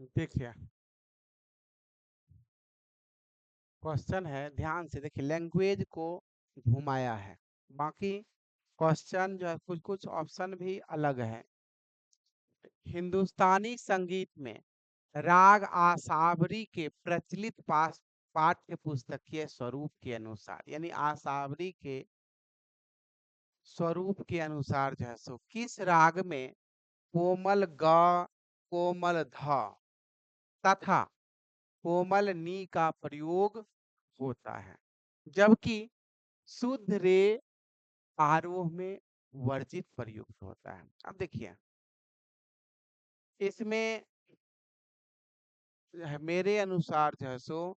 देखिए, क्वेश्चन है, ध्यान से देखिए, लैंग्वेज को घुमाया है। बाकी क्वेश्चन जो है कुछ कुछ ऑप्शन भी अलग है। हिंदुस्तानी संगीत में राग आसावरी के प्रचलित पाठ्य पुस्तकीय स्वरूप के अनुसार, यानी आसावरी के स्वरूप के अनुसार जो है सो किस राग में कोमल ग, कोमल ध तथा कोमल नी का प्रयोग होता है, जबकि शुद्ध रे आरोह में वर्जित प्रयुक्त होता है। अब देखिए, इसमें मेरे अनुसार जो है सो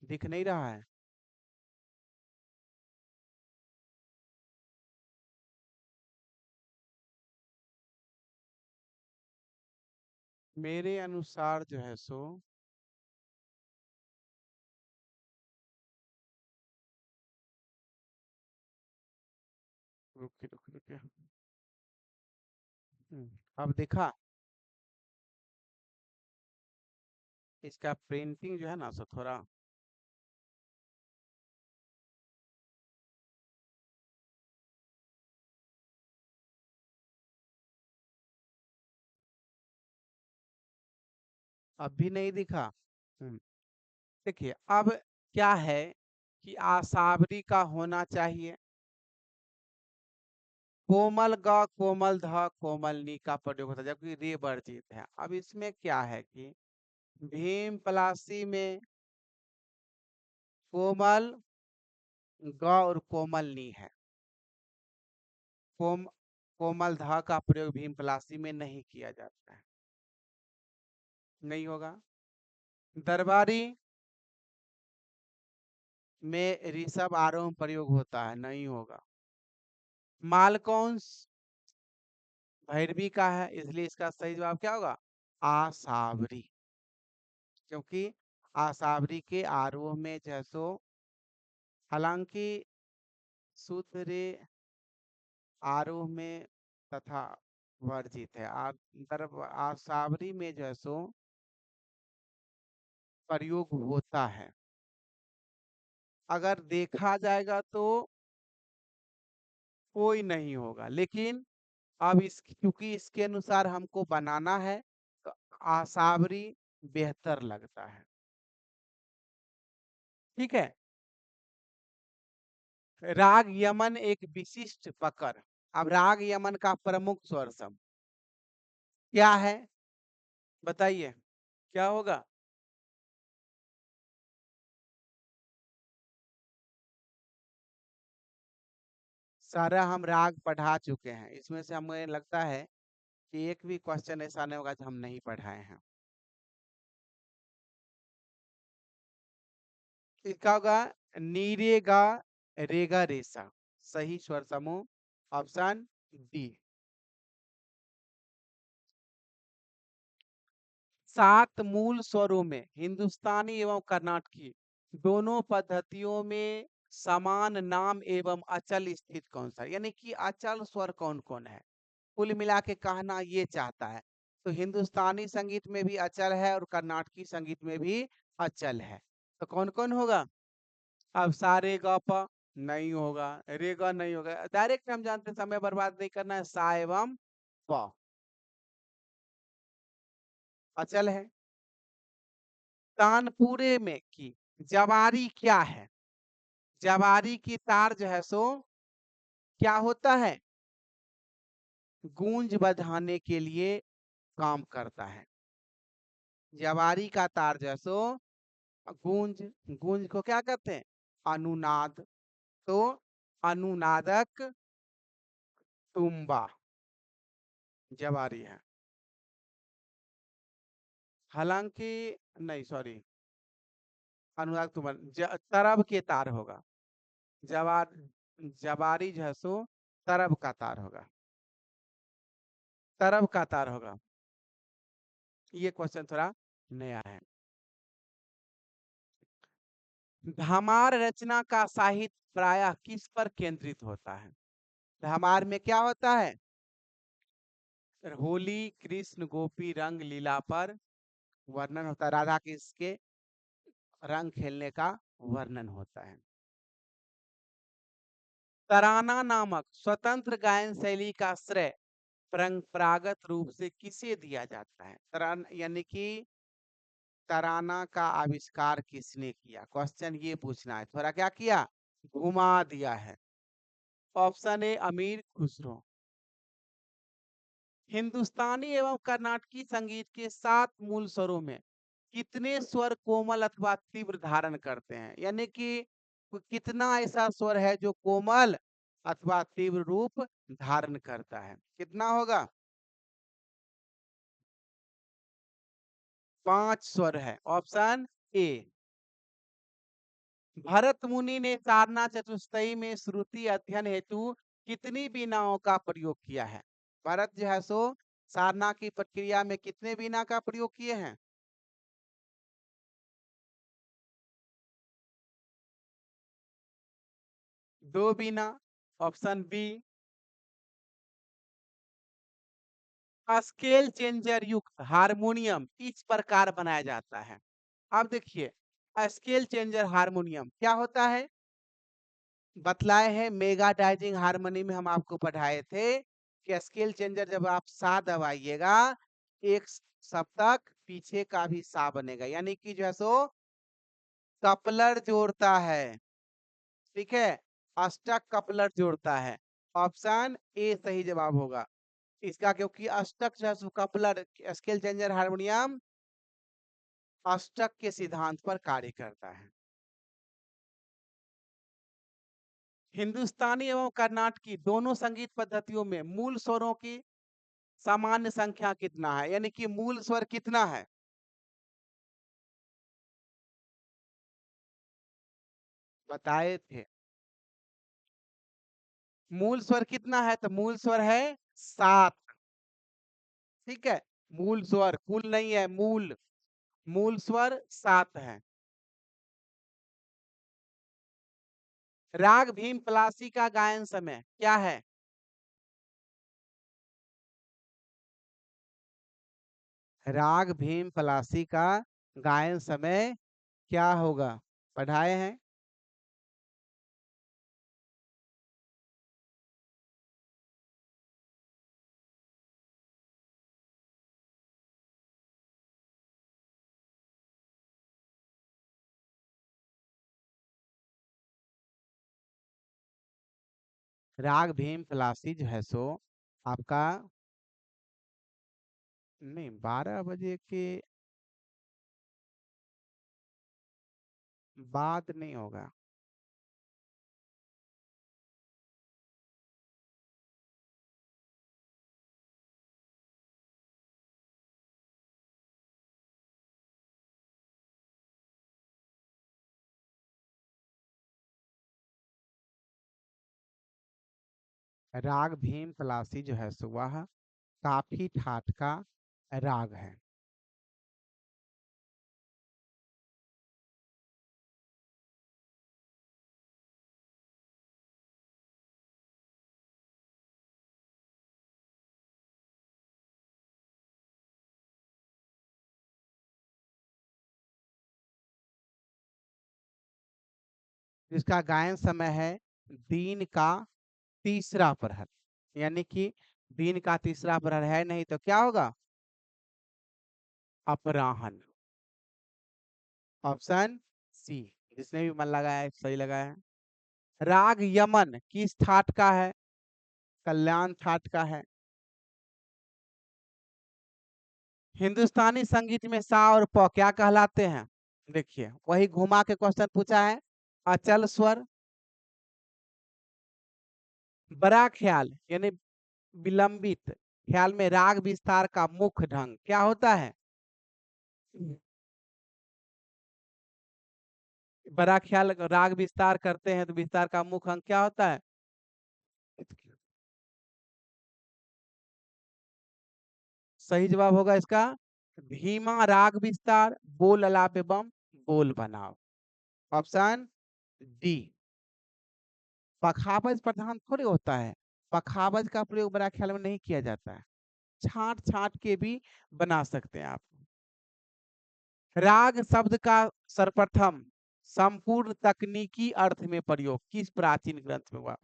दिख नहीं रहा है। मेरे अनुसार जो है सो रुकिए रुकिए रुकिए। अब देखा, इसका प्रिंटिंग जो है ना सो थोड़ा अब भी नहीं दिखा। देखिए, अब क्या है कि आसावरी का होना चाहिए कोमल ग, कोमल ध, कोमल नी का प्रयोग होता है, जबकि रे वर्जित है। अब इसमें क्या है कि भीम पलासी में कोमल ग और कोमल नी है। कोम कोमल ध का प्रयोग भीम पलासी में नहीं किया जाता है, नहीं होगा। दरबारी में ऋषभ आरोह प्रयोग होता है, नहीं होगा। मालकौंस भैरवी का है, इसलिए इसका सही जवाब क्या होगा? आसावरी, क्योंकि आसावरी के आरोह में जैसो, हालांकि सूत्र आरोह में तथा वर्जित है। आसावरी में जैसो प्रयोग होता है। अगर देखा जाएगा तो कोई नहीं होगा, लेकिन अब इस क्योंकि इसके अनुसार हमको बनाना है, तो आसावरी बेहतर लगता है। ठीक है। राग यमन एक विशिष्ट पकड़। अब राग यमन का प्रमुख स्वर सम क्या है, बताइए क्या होगा? सारा हम राग पढ़ा चुके हैं, इसमें से हमें लगता है कि एक भी क्वेश्चन ऐसा नहीं होगा जो हम नहीं पढ़ाए हैं। इसका होगा नीरेगा रेगा रेसा, सही स्वर समूह ऑप्शन डी। 7 मूल स्वरों में हिंदुस्तानी एवं कर्नाटकी दोनों पद्धतियों में समान नाम एवं अचल स्थित कौन सा, यानी कि अचल स्वर कौन कौन है, कुल मिला के कहना ये चाहता है। तो हिंदुस्तानी संगीत में भी अचल है और कर्नाटकी संगीत में भी अचल है। तो कौन कौन होगा? अब सारे ग प नहीं होगा, रे ग नहीं होगा, डायरेक्ट हम जानते हैं, समय बर्बाद नहीं करना है, सा एवं प अचल है। तानपुरे में की जवारी क्या है? जवारी की तार जो है सो क्या होता है? गूंज बढ़ाने के लिए काम करता है। जवारी का तार जो है सो गूंज, गूंज को क्या कहते हैं? अनुनाद। तो अनुनादक तुम्बा जवारी है। हालांकि नहीं, सॉरी, अनुनाद तुम्बा तरब के तार होगा। जवार जवारी जो है सो तरब का तार होगा, तरब का तार होगा। ये क्वेश्चन थोड़ा नया है। धामार रचना का साहित्य प्रायः किस पर केंद्रित होता है? धामार में क्या होता है? होली कृष्ण गोपी रंग लीला पर वर्णन होता है, राधा कृष्ण के रंग खेलने का वर्णन होता है। तराना नामक स्वतंत्र गायन शैली का श्रेय परंपरागत रूप से किसे दिया जाता है? तरान यानी कि तराना का आविष्कार किसने किया? क्वेश्चन ये पूछना है। थोड़ा क्या किया? घुमा दिया है। ऑप्शन ए अमीर खुसरो। हिंदुस्तानी एवं कर्नाटकी संगीत के 7 मूल स्वरों में कितने स्वर कोमल अथवा तीव्र धारण करते हैं? यानी कि कितना ऐसा स्वर है जो कोमल अथवा तीव्र रूप धारण करता है? कितना होगा? 5 स्वर है। Option A. भरत मुनि ने सारना चतुष्टयी में श्रुति अध्ययन हेतु कितनी वीणाओं का प्रयोग किया है? भरत जो है सो सारना की प्रक्रिया में कितने वीणा का प्रयोग किए हैं? 2 वीणा। Option B. स्केल चेंजर युक्त हारमोनियम इस प्रकार बनाया जाता है। अब देखिए, स्केल चेंजर हारमोनियम क्या होता है? बतलाए हैं मेगा डाइजिंग हारमोनी में हम आपको पढ़ाए थे कि स्केल चेंजर जब आप सा दबाइएगा, एक सप्तक पीछे का भी सा बनेगा, यानी कि जो है सो कपलर जोड़ता है। ठीक है, अष्टक कपलर जोड़ता है। ऑप्शन ए सही जवाब होगा इसका, क्योंकि अष्टक जो है सो कपलर स्केल चेंजर हारमोनियम अष्टक के सिद्धांत पर कार्य करता है। हिंदुस्तानी एवं कर्नाटकी दोनों संगीत पद्धतियों में मूल स्वरों की सामान्य संख्या कितना है? यानी कि मूल स्वर कितना है? बताए थे। मूल स्वर कितना है? तो मूल स्वर है 7। ठीक है, मूल स्वर कुल नहीं है, मूल मूल स्वर 7 है। राग भीम पलासी का गायन समय क्या है? राग भीम पलासी का गायन समय क्या होगा? पढ़ाए हैं। राग भीम पलासी जो है सो आपका नहीं 12 बजे के बाद नहीं होगा। राग भीम पलासी जो है सो वह काफी ठाट का राग है। जिसका गायन समय है दिन का तीसरा प्रहर, यानी कि दिन का तीसरा प्रहर है नहीं तो क्या होगा? अपराह्न। Option C. जिसने भी मन लगाया है सही लगाया है। राग यमन किस ठाट का है? कल्याण ठाट का है। हिंदुस्तानी संगीत में सा और प क्या कहलाते हैं? देखिए, वही घुमा के क्वेश्चन पूछा है। अचल स्वर, बड़ा ख्याल यानी विलंबित ख्याल में राग विस्तार का मुख्य ढंग क्या होता है? बड़ा ख्याल राग विस्तार करते हैं तो विस्तार का मुख्य अंग क्या होता है? सही जवाब होगा इसका धीमा राग विस्तार, बोल अलाप एवं बोल बनाओ। Option D. पखावज प्रधान थोड़ी होता है, पखावज का प्रयोग बड़ा ख्याल में नहीं किया जाता है। छांट छांट के भी बना सकते हैं आप। राग शब्द का सर्वप्रथम संपूर्ण तकनीकी अर्थ में प्रयोग किस प्राचीन ग्रंथ में हुआ?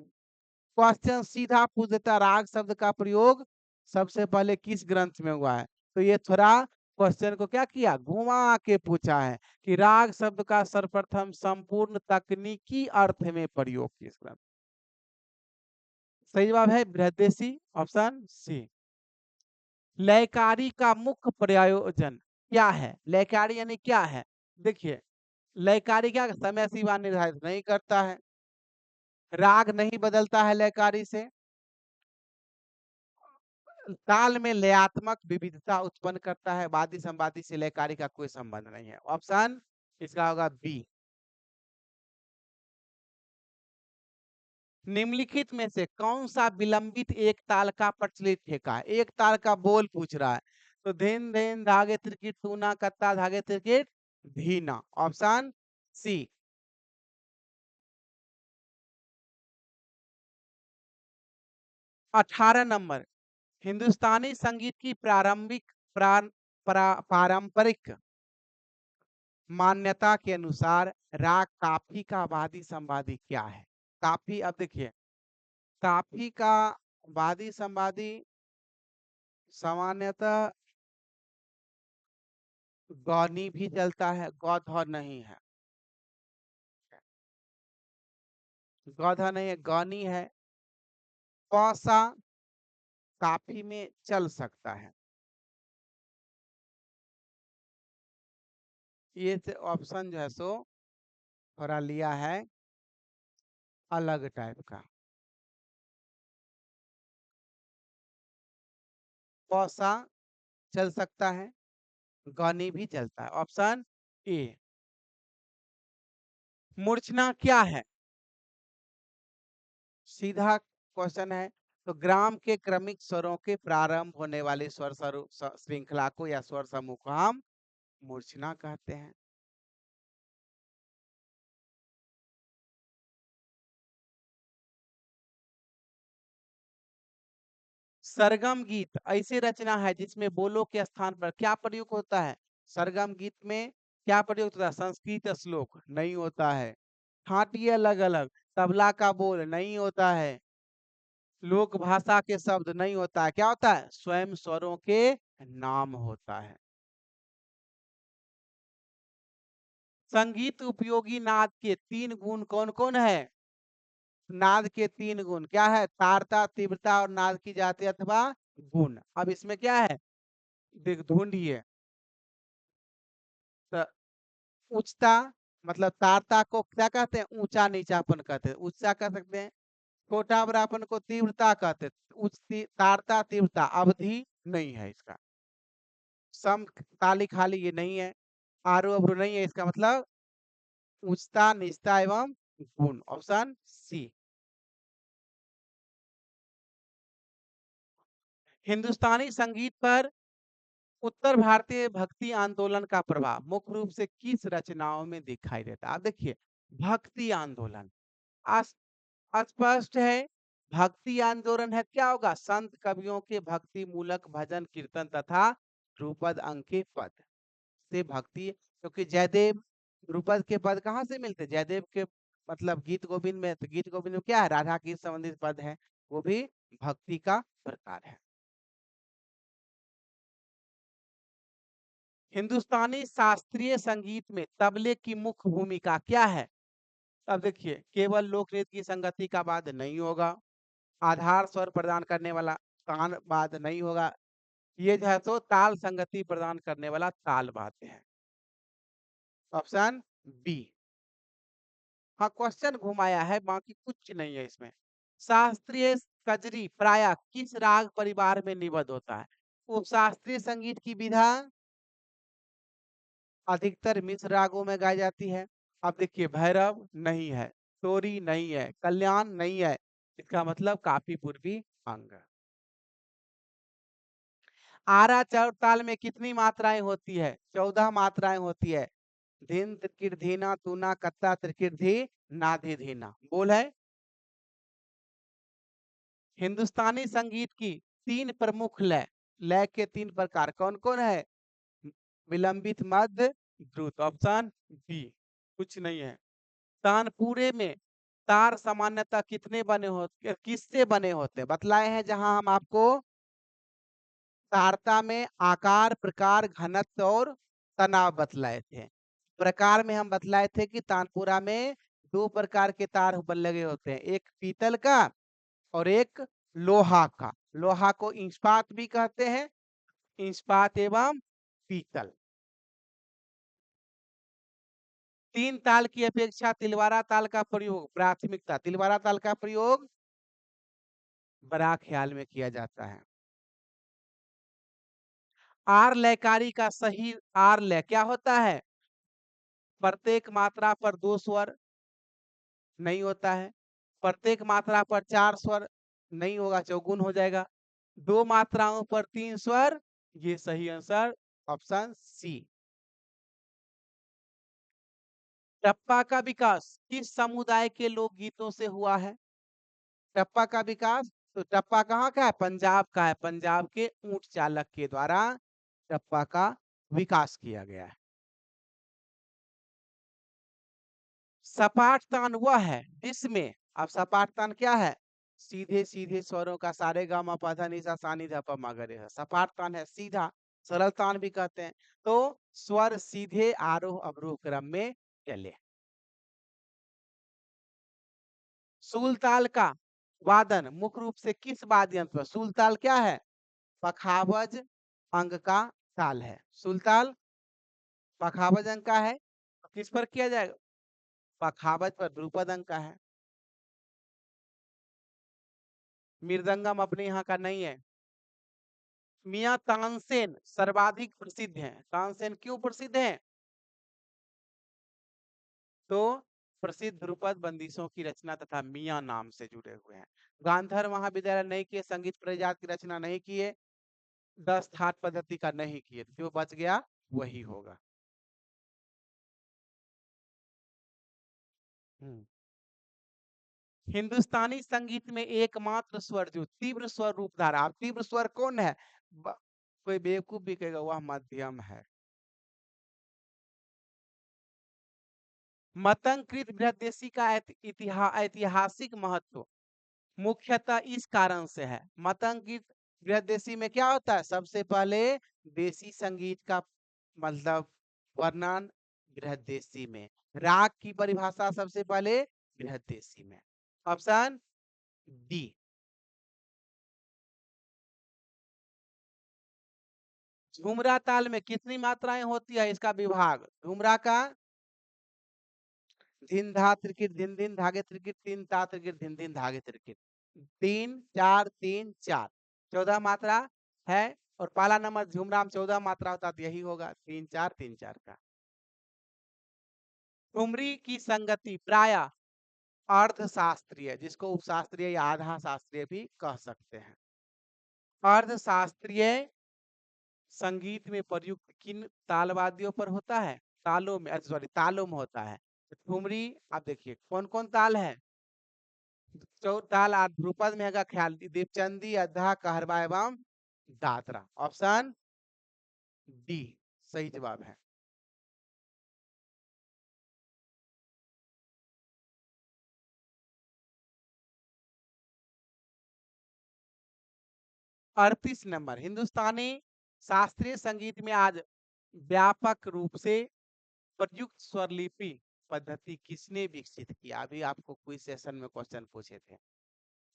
क्वेश्चन सीधा पूछ देता, राग शब्द का प्रयोग सबसे पहले किस ग्रंथ में हुआ है? तो ये थोड़ा क्वेश्चन को क्या किया, घुमा के पूछा है कि राग शब्द का सर्वप्रथम संपूर्ण तकनीकी अर्थ में प्रयोग किस ग्रंथ? सही जवाब है बृहदेशी, ऑप्शन सी। लयकारी का मुख्य प्रयोजन क्या है? लयकारी यानी क्या है? देखिए, लयकारी क्या समय सीमा निर्धारित नहीं करता है, राग नहीं बदलता है लयकारी से, ताल में लयात्मक विविधता उत्पन्न करता है, वादी संवादी से लयकारी का कोई संबंध नहीं है। ऑप्शन इसका होगा बी। निम्नलिखित में से कौन सा विलंबित एक ताल का प्रचलित ठेका है? एक ताल का बोल पूछ रहा है, तो धिन धिन धागे त्रिकिट तूना कत्ता धागे त्रिकिट धीना, ऑप्शन सी। 18 नंबर, हिंदुस्तानी संगीत की प्रारंभिक पारंपरिक मान्यता के अनुसार राग काफी का वादी संवादी क्या है? काफी, अब देखिए, काफी का वादी संवादी सामान्यतः गौनी भी चलता है, गौधर नहीं है, गौधर नहीं है, गौनी है। कौसा काफी में चल सकता है। ये ऑप्शन जो है सो थोड़ा लिया है अलग टाइप का। कौसा चल सकता है, गौनी भी चलता है, ऑप्शन ए। मूर्छना क्या है? सीधा क्वेश्चन है, तो ग्राम के क्रमिक स्वरों के प्रारंभ होने वाले स्वर श्रृंखला को या स्वर समूह को हम मूर्छना कहते हैं। सरगम गीत ऐसी रचना है जिसमें बोलों के स्थान पर क्या प्रयोग होता है? सरगम गीत में क्या प्रयोग होता है? संस्कृत श्लोक नहीं होता है, ठाटी अलग अलग, तबला का बोल नहीं होता है, लोक भाषा के शब्द नहीं होता है, क्या होता है? स्वयं स्वरों के नाम होता है। संगीत उपयोगी नाद के 3 गुण कौन कौन है? नाद के 3 गुण क्या है? तारता, तीव्रता और नाद की जाति अथवा गुण। अब इसमें क्या है, देख ढूंढिए। तो उच्चता, मतलब तारता को क्या कहते हैं? ऊंचा नीचापन कहते हैं, ऊंचा कह सकते हैं। छोटा बड़ापन को तीव्रता कहते हैं, तारता तीव्रता अवधि नहीं है इसका। सम ताली खाली ये नहीं है, आरो अवरो नहीं है, इसका मतलब उच्चता निचता एवं गुण, ऑप्शन सी। हिंदुस्तानी संगीत पर उत्तर भारतीय भक्ति आंदोलन का प्रभाव मुख्य रूप से किस रचनाओं में दिखाई देता है? आप देखिए, भक्ति आंदोलन स्पष्ट है, भक्ति आंदोलन है, क्या होगा? संत कवियों के भक्ति मूलक भजन कीर्तन तथा ध्रुपद अंक के पद से भक्ति, क्योंकि जयदेव ध्रुपद के पद कहाँ से मिलते? जयदेव के मतलब गीत गोविंद में, तो गीत गोविंद में क्या है? राधा की संबंधित पद है, वो भी भक्ति का प्रकार है। हिंदुस्तानी शास्त्रीय संगीत में तबले की मुख्य भूमिका क्या है? अब देखिए, केवल लोक नृत्य की संगति का वाद्य नहीं होगा, आधार स्वर प्रदान करने वाला तान वाद्य नहीं होगा, ये जो है तो ताल संगति प्रदान करने वाला ताल वाद्य है, ऑप्शन बी। हाँ, क्वेश्चन घुमाया है, बाकी कुछ नहीं है इसमें। शास्त्रीय कजरी प्रायः किस राग परिवार में निबद्ध होता है? उपशास्त्रीय संगीत की विधा अधिकतर मिश्र रागों में गाई जाती है। अब देखिए, भैरव नहीं है, तोरी नहीं है, कल्याण नहीं है, इसका मतलब काफी पूर्वी अंग। आरा चौर ताल में कितनी मात्राएं होती है? 14 मात्राएं होती है। धिन त्रिकिट धीना तूना कत्ता त्रिकिट धी नाधी धीना, बोल है। हिंदुस्तानी संगीत की 3 प्रमुख लय लय के 3 प्रकार कौन-कौन है? विलंबित, मध्य, द्रुत। ऑप्शन बी, कुछ नहीं है। तानपुरे में तार सामान्यतः कितने बने होते किससे बने होते हैं? बतलाए हैं जहां हम आपको तारता में आकार, प्रकार, घनत्व और तनाव बतलाए थे। प्रकार में हम बतलाए थे कि तानपुरा में 2 प्रकार के तार लगे होते हैं, एक पीतल का और एक लोहा का। लोहा को इस्पात भी कहते हैं, इस्पात एवं पीतल। 3 ताल की अपेक्षा तिलवारा ताल का प्रयोग प्राथमिकता, तिलवारा ताल का प्रयोग बड़ा ख्याल में किया जाता है। आर लयकारी का सही आर लय क्या होता है? प्रत्येक मात्रा पर 2 स्वर नहीं होता है। प्रत्येक मात्रा पर 4 स्वर नहीं होगा, चौगुन हो जाएगा। 2 मात्राओं पर 3 स्वर, ये सही आंसर ऑप्शन सी। टप्पा का विकास किस समुदाय के लोकगीतों से हुआ है? टप्पा का विकास, तो टप्पा कहाँ का है? पंजाब का है। पंजाब के ऊंट चालक के द्वारा टप्पा का विकास किया गया है। सपाट तान वह है जिसमें, अब सपाट तान क्या है? सीधे सीधे स्वरों का सारे गा मा पा धा नि सा सा नि धा प मा गा रे है। सपाट तान है सीधा, सरल तान भी कहते हैं। तो स्वर सीधे आरोह अवरोह क्रम में चले। सूलताल का वादन मुख्य रूप से किस वाद्य यंत्र पर? सूलताल क्या है? पखावज अंग का ताल है। सूलताल पखावज अंग का है, तो किस पर किया जाएगा? पखावज पर, ध्रुपद अंग का है। मृदंगम अपने यहाँ का नहीं है। मियाँ तानसेन सर्वाधिक प्रसिद्ध हैं। तानसेन क्यों प्रसिद्ध हैं? तो प्रसिद्ध ध्रुपद बंदिशों की रचना तथा मियाँ नाम से जुड़े हुए हैं। गांधर महाविद्यालय नहीं किए, संगीत परिजात की रचना नहीं किए, 10 थाट पद्धति का नहीं किए, जो बच गया वही होगा। हम्म। हिंदुस्तानी संगीत में एकमात्र स्वर जो तीव्र स्वर रूप धारा, अब तीव्र स्वर कौन है? कोई बेवकूफ भी कहेगा वह मध्यम है। मतंगकृत बृहदेशी का ऐतिहासिक महत्व मुख्यतः इस कारण से है। मतंगकृत बृहदेशी में क्या होता है? सबसे पहले देसी संगीत का मतलब वर्णन बृहदेशी में, राग की परिभाषा सबसे पहले बृहदेशी में। Option D. झुमरा ताल में कितनी मात्राएं होती है? इसका विभाग झुमरा का धिन धा त्रिकिट धिन धिन धागे त्रिकिट तीन ता त्रिकिट धिन धिन धागे त्रिकिट, 3 4 3 4, 14 मात्रा है। और पाला नंबर झुमरा में 14 मात्रा होता तो यही होगा 3 4 3 4 का। ठुमरी की संगति प्राय अर्ध शास्त्रीय, जिसको उपशास्त्रीय या आधा शास्त्रीय भी कह सकते हैं। अर्ध शास्त्रीय संगीत में प्रयुक्त किन ताल वाद्यों पर होता है? तालों में, सॉरी तालों में होता है। तो ठुमरी, आप देखिए कौन कौन ताल है? ताल और ध्रुपद में अगर ख्याल, दीपचंदी, अधा, कहरवा एवं दादरा। ऑप्शन डी सही जवाब है। 38 नंबर, हिंदुस्तानी शास्त्रीय संगीत में आज व्यापक रूप से प्रयुक्त स्वरलिपि पद्धति किसने विकसित किया? अभी आपको क्विज सेशन में क्वेश्चन पूछे थे।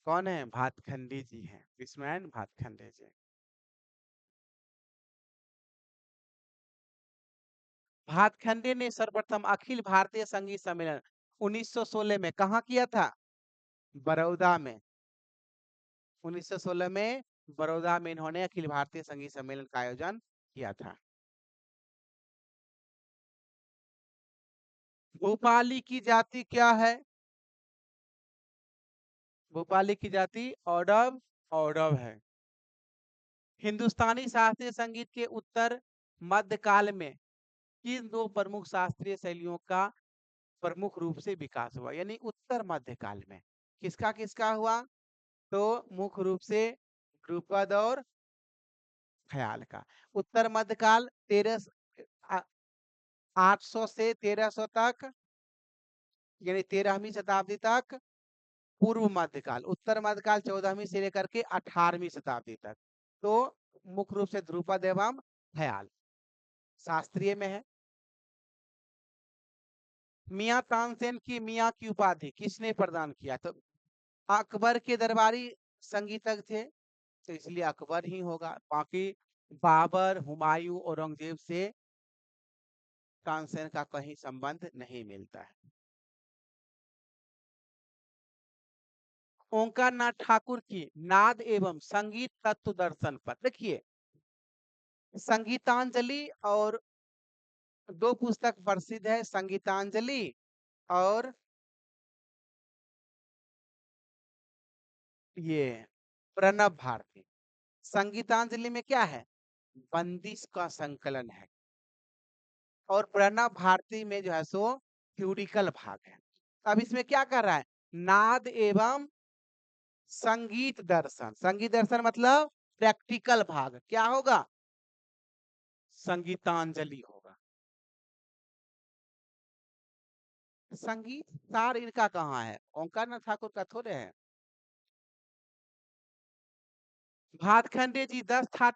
कौन है? भातखंडे जी हैं, विस्मयन भातखंडे जी। भातखंडे ने सर्वप्रथम अखिल भारतीय संगीत सम्मेलन 1916 में कहा किया था? बड़ौदा में। 1916 में बड़ौदा में इन्होंने अखिल भारतीय संगीत सम्मेलन का आयोजन किया था। भोपाली की जाति क्या है? भोपाली की जाति औडव, औडव है। हिंदुस्तानी शास्त्रीय संगीत के उत्तर मध्यकाल में किन दो प्रमुख शास्त्रीय शैलियों का प्रमुख रूप से विकास हुआ? यानी उत्तर मध्यकाल में किसका किसका हुआ? तो मुख्य रूप से ध्रुपद और ख्याल का। उत्तर मध्यकाल 800 से 1300 तक, यानी 13वीं शताब्दी तक। पूर्व मध्यकाल, उत्तर मध्यकाल 14वीं से लेकर के 18वीं शताब्दी तक। तो मुख्य रूप से ध्रुपद एवं ख्याल शास्त्रीय में है। मियां तानसेन की मियां की उपाधि किसने प्रदान किया? तो अकबर के दरबारी संगीतज्ञ थे, तो इसलिए अकबर ही होगा। बाकी बाबर, हुमायूं, औरंगजेब से तानसेन का कहीं संबंध नहीं मिलता है। ओंकार नाथ ठाकुर की नाद एवं संगीत तत्व दर्शन पर देखिए, संगीतांजलि और दो पुस्तक प्रसिद्ध है, संगीतांजलि और ये प्रणब भारती। संगीतांजलि में क्या है? बंदिश का संकलन है। और प्रणब भारती में जो है सो थ्योरिकल भाग है। अब इसमें क्या कर रहा है? नाद एवं संगीत दर्शन। संगीत दर्शन मतलब प्रैक्टिकल भाग क्या होगा? संगीतांजलि होगा। संगीत सार इनका कहाँ है? ओंकार नाथ ठाकुर का थोड़े है। भातखंडे जी 10 ठाट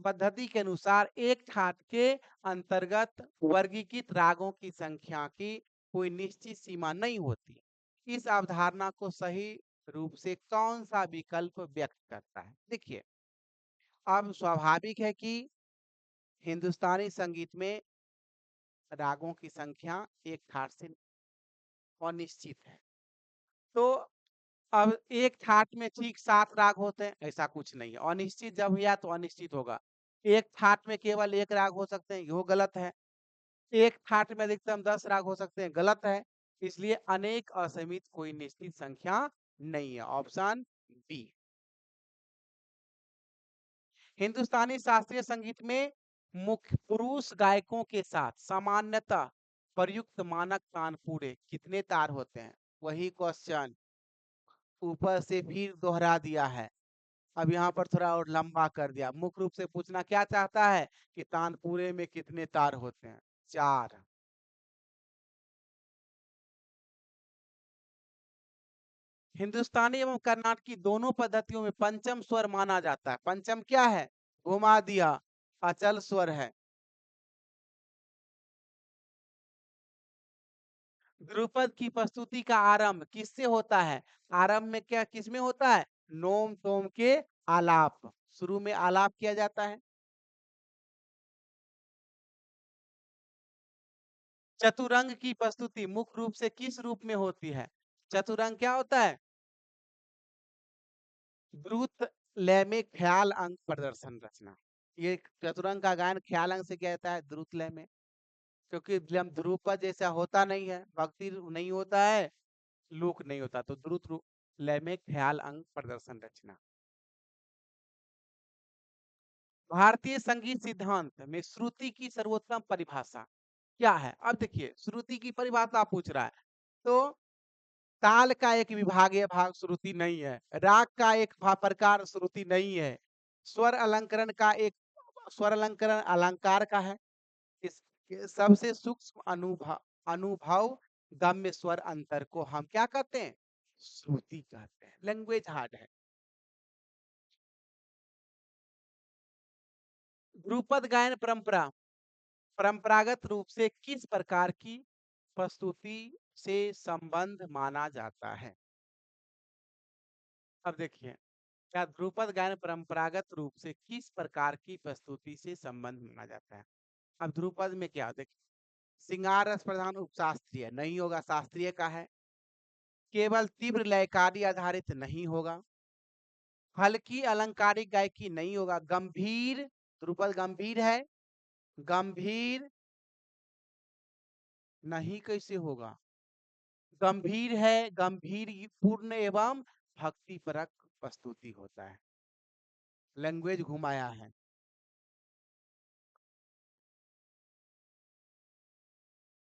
पद्धति के अनुसार एक ठाट के अंतर्गत वर्गीकृत रागों की संख्या की कोई निश्चित सीमा नहीं होती। इस अवधारणा को सही रूप से कौन सा विकल्प व्यक्त करता है? देखिए, अब स्वाभाविक है कि हिंदुस्तानी संगीत में रागों की संख्या एक ठाट से अनिश्चित है। तो अब एक ठाट में ठीक 7 राग होते हैं, ऐसा कुछ नहीं है। अनिश्चित जब हुआ तो अनिश्चित होगा। एक ठाट में केवल 1 राग हो सकते हैं, यो गलत है। एक ठाट में अधिकतम 10 राग हो सकते हैं, गलत है। इसलिए अनेक असीमित कोई निश्चित संख्या नहीं है। Option B. हिंदुस्तानी शास्त्रीय संगीत में मुख्य पुरुष गायकों के साथ सामान्यतः प्रयुक्त मानक तानपुरे कितने तार होते हैं? वही क्वेश्चन ऊपर से फिर दोहरा दिया है। अब यहाँ पर थोड़ा और लंबा कर दिया। मुख्य रूप से पूछना क्या चाहता है कि तानपुरे में कितने तार होते हैं? 4। हिंदुस्तानी एवं कर्नाटकी दोनों पद्धतियों में पंचम स्वर माना जाता है। पंचम क्या है? घुमा दिया, अचल स्वर है। ध्रुपद की प्रस्तुति का आरंभ किससे होता है? आरंभ में क्या किसमें होता है? नोम तोम के आलाप। शुरू में आलाप किया जाता है। चतुरंग की प्रस्तुति मुख्य रूप से किस रूप में होती है? चतुरंग क्या होता है? द्रुत लय में ख्याल अंक प्रदर्शन रचना। ये चतुरंग का गायन ख्याल अंक से किया जाता है, द्रुत लय में। क्योंकि जब ध्रुपद जैसा होता नहीं है, भक्ति नहीं होता है, लोक नहीं होता, तो लय में ख्याल अंक प्रदर्शन रचना। भारतीय संगीत सिद्धांत में श्रुति की सर्वोत्तम परिभाषा क्या है? अब देखिए, श्रुति की परिभाषा पूछ रहा है। तो ताल का एक विभागीय भाग श्रुति नहीं है। राग का एक प्रकार श्रुति नहीं है। स्वर अलंकरण का एक स्वर अलंकरण अलंकार का है। इस सबसे सूक्ष्म अनुभव अनुभव गम्य स्वर अंतर को हम क्या कहते हैं? श्रुति कहते हैं। लैंग्वेज हार्ड है। ध्रुपद गायन परंपरा परंपरागत रूप से किस प्रकार की प्रस्तुति से संबंध माना जाता है? अब देखिए, क्या ध्रुपद गायन परंपरागत रूप से किस प्रकार की प्रस्तुति से संबंध माना जाता है? अब ध्रुपद में क्या देखिए, श्रृंगार रस प्रधान उपशास्त्रीय नहीं होगा, शास्त्रीय का है। केवल तीव्र लयकारी आधारित नहीं होगा। हल्की अलंकारिक गायकी नहीं होगा। गंभीर, ध्रुपद गंभीर है। गंभीर नहीं कैसे होगा? गंभीर है, गंभीर पूर्ण एवं भक्तिपरक प्रस्तुति होता है। लैंग्वेज घुमाया है।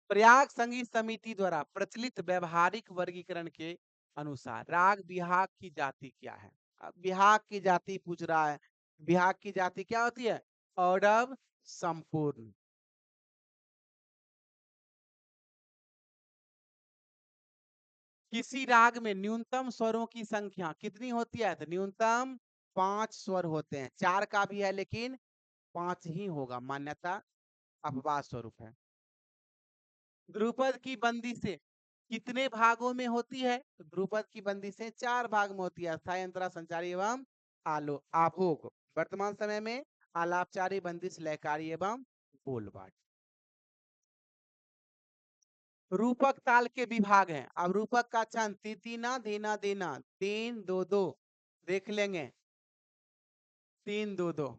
प्रयाग संगीत समिति द्वारा प्रचलित व्यवहारिक वर्गीकरण के अनुसार राग बिहाग की जाति क्या है? अब बिहाग की जाति पूछ रहा है। विभाग की जाति क्या होती है? औडव संपूर्ण। किसी राग में न्यूनतम स्वरों की संख्या कितनी होती है? तो न्यूनतम 5 स्वर होते हैं। 4 का भी है लेकिन 5 ही होगा, मान्यता अपवाद स्वरूप है। ध्रुपद की बंदिशें कितने भागों में होती है? तो ध्रुपद की बंदिशें 4 भाग में होती है, अस्थायी, अंतरा, संचारी एवं आभोग। वर्तमान समय में आलापचारी, बंदिश, लयकारी एवं बोलबाज। रूपक ताल के विभाग हैं। अब रूपक का छंद तितीना, धीना, देना, 3 2 2 देख लेंगे। 3 2 2।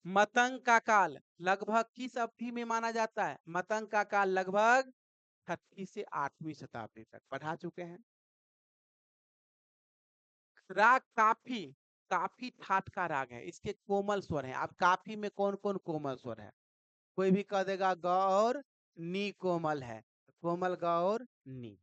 मतंग का काल लगभग किस अवधि में माना जाता है? मतंग का काल लगभग 6वीं से 8वीं शताब्दी तक पढ़ा चुके हैं। राग काफी, काफी ठाट का राग है, इसके कोमल स्वर हैं। अब काफी में कौन कौन कोमल स्वर है? कोई भी कह देगा ग और नी कोमल है, कोमल ग और नी।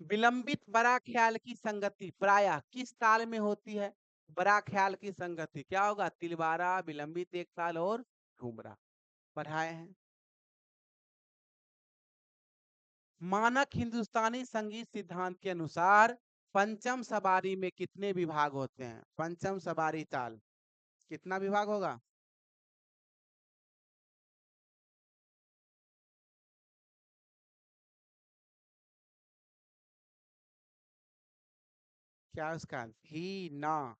विलंबित बड़ा ख्याल की संगति प्रायः किस ताल में होती है? बड़ा ख्याल की संगति क्या होगा? तिलवारा, विलंबित एक ताल और ठुमरा पढ़ाए हैं। मानक हिंदुस्तानी संगीत सिद्धांत के अनुसार पंचम सवारी में कितने विभाग होते हैं? पंचम सवारी ताल कितना विभाग होगा? क्या उसका? धी ना,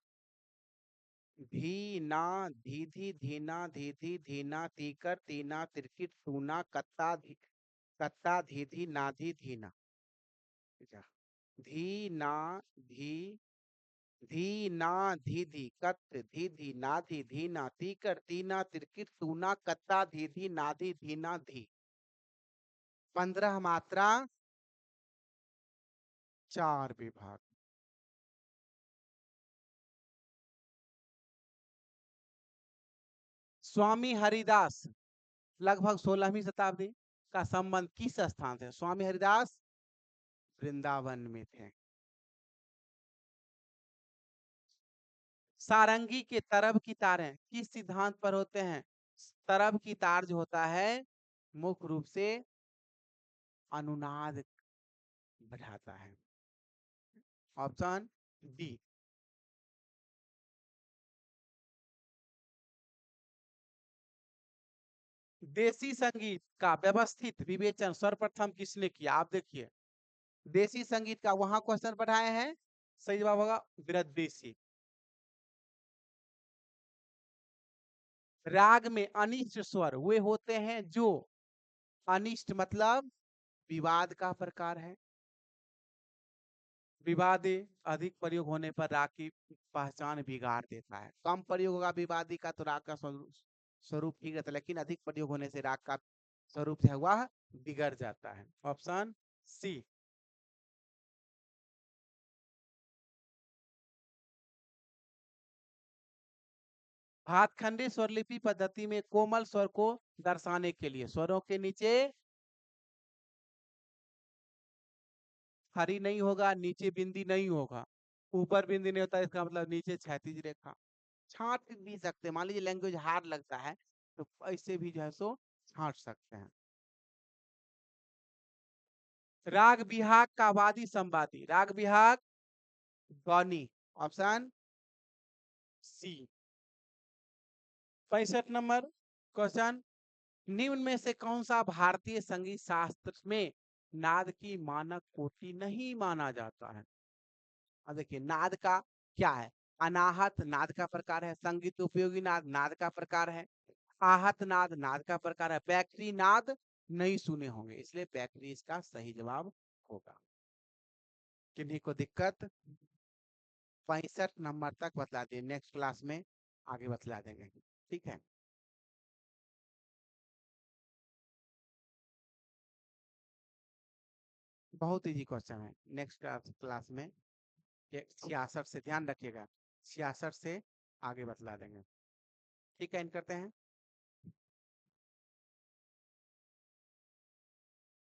धी ना, धीधी, धीना, धीधी, धीना, तीकर, तीना, तिरकिट, टूना, कत्ता, कत्ता, धीधी, नाधी, धीना। अच्छा, धी ना, धी, धी ना, धीधी, कत, धीधी, नाधी, धीना, तीकर, तीना, तिरकिट, टूना, कत्ता, धीधी, नाधी, धीना, धी। 15 मात्रा, 4 विभाग। स्वामी हरिदास लगभग 16वीं शताब्दी का संबंध किस स्थान से? स्वामी हरिदास वृंदावन में थे। सारंगी के तरब की तारें किस सिद्धांत पर होते हैं? तरब की तार जो होता है मुख्य रूप से अनुनाद बढ़ाता है। Option D. देसी संगीत का व्यवस्थित विवेचन सर्वप्रथम किसने किया? आप देखिए, देसी संगीत का वहां क्वेश्चन पढ़ाए हैं, सही जवाब होगा वृद्देसी। राग में अनिष्ट स्वर वे होते हैं जो, अनिष्ट मतलब विवाद का प्रकार है। विवादी अधिक प्रयोग होने पर राग की पहचान बिगाड़ देता है। कम प्रयोग होगा विवादी का तो राग का स्वरूप ठीक रहता है, लेकिन अधिक प्रयोग होने से राग का स्वरूप जो है वह बिगड़ जाता है। Option C. हाथखंडे स्वरलिपि पद्धति में कोमल स्वर को दर्शाने के लिए स्वरों के नीचे खड़ी नहीं होगा, नीचे बिंदी नहीं होगा, ऊपर बिंदी नहीं होता, इसका मतलब नीचे क्षैतिज रेखा। छांट भी सकते हैं, मान लीजिए लैंग्वेज हार्ड लगता है तो ऐसे भी जो है सो छांट सकते हैं। राग बिहाग का वादी संवादी, राग बिहाग गौनी। Option C. 65 नंबर क्वेश्चन, निम्न में से कौन सा भारतीय संगीत शास्त्र में नाद की मानक कोटि नहीं माना जाता है? अब देखिए नाद का क्या है? अनाहत नाद का प्रकार है, संगीत उपयोगी नाद नाद का प्रकार है, आहत नाद नाद का प्रकार है, पैक्री नाद नहीं सुने होंगे, इसलिए पैक्री इसका सही जवाब होगा। किन्हीं को दिक्कत? 65 नंबर तक बतला दिए, नेक्स्ट क्लास में आगे बतला देंगे। ठीक है। बहुत इजी क्वेश्चन है, नेक्स्ट क्लास में 66 से ध्यान रखिएगा, 66 से आगे बतला देंगे। ठीक है, इन करते हैं।